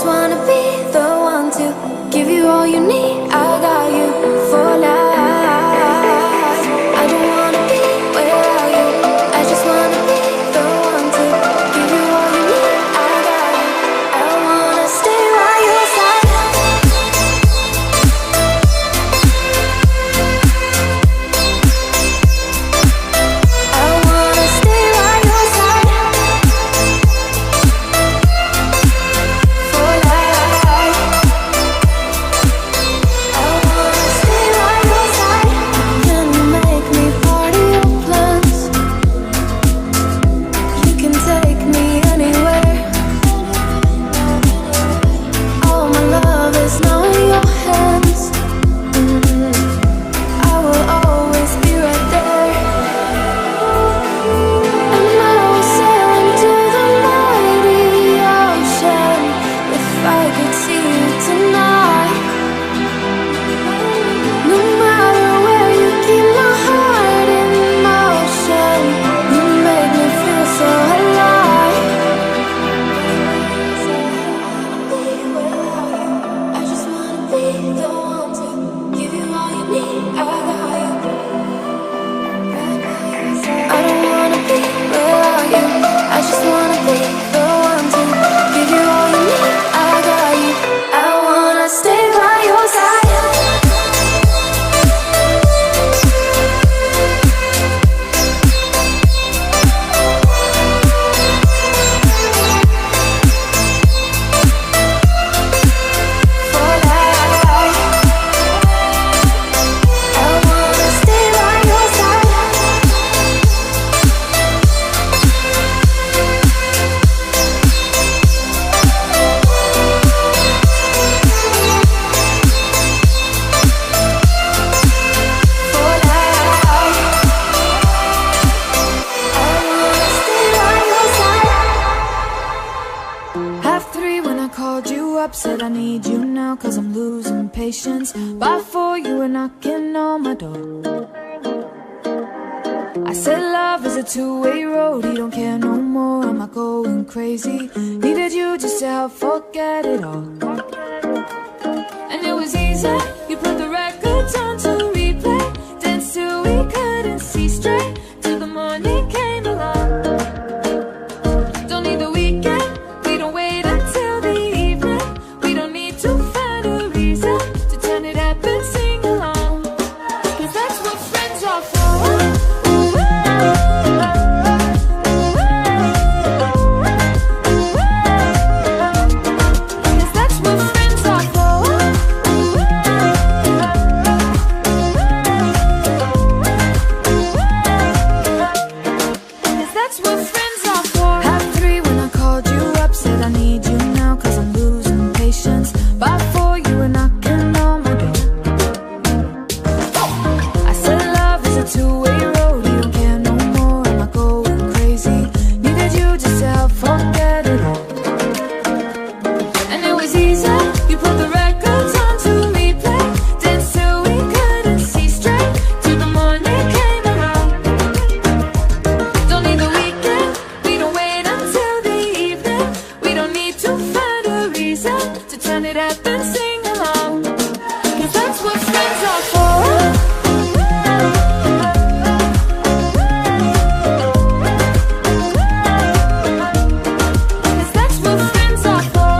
just wanna be the one to give you all you need. I got you for life. I don't wanna be without you. I just wanna be the one to give you all you need. I got you. I wanna stay by your side. I wanna stay by your side for life. I wanna stay by your side. Can you make me part of your plans? You can take me anywhere. All my love is now in your hands. I will always be right there. And I will sail into the mighty ocean if I could see you tonight. No matter where you keep my heart in motion, you make me feel so alive. I just wanna be the one to give you all you need. I got you. I don't wanna be without you. I just wanna be the one to give you all you need. I got you. I wanna stay by your side. For life. I wanna stay by your side. For life. I wanna stay by your side. Half three when I called you up, said I need you now cause I'm losing patience. By four you were knocking on my door. I said love is a two-way road, he don't care no more, am I going crazy? Needed you just to help forget it all. And it was easy, you put the records on to replay. Danced till we couldn't see straight, till the morning came along. Don't need the weekend, we don't wait until the evening. We don't need to find a reason to turn it up and sing along. Cause that's what friends are for. Cause that's what friends are for. Cause that's what friends are for. Half three when I called you up, said I need you now cause I'm losing patience. By four you were knocking on my door. I said love is a two-way road, you don't care no more, am I going crazy? Needed you just to help forget it all. And it was easy, you put the records on to replay. Danced till we couldn't see straight, till the morning came around. Don't need the weekend, we don't wait until the evening. We don't need to find a reason to turn it up and sing along. Cause that's what friends are for. Cause that's what friends are for.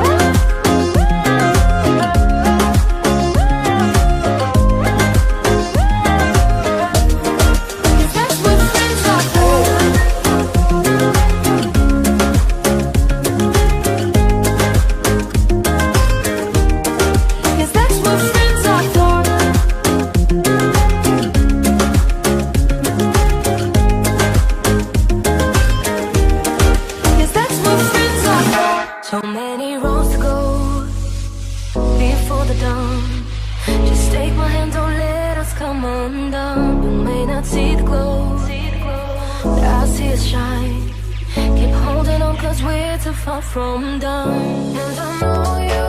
Cause that's what friends are for. Cause that's what friends are for. Cause that's what friends are for. So many roads to go before the dawn. Just take my hand, don't let us come undone. You may not see the glow, but I see it shine. Keep holding on cause we're too far from done. And I know you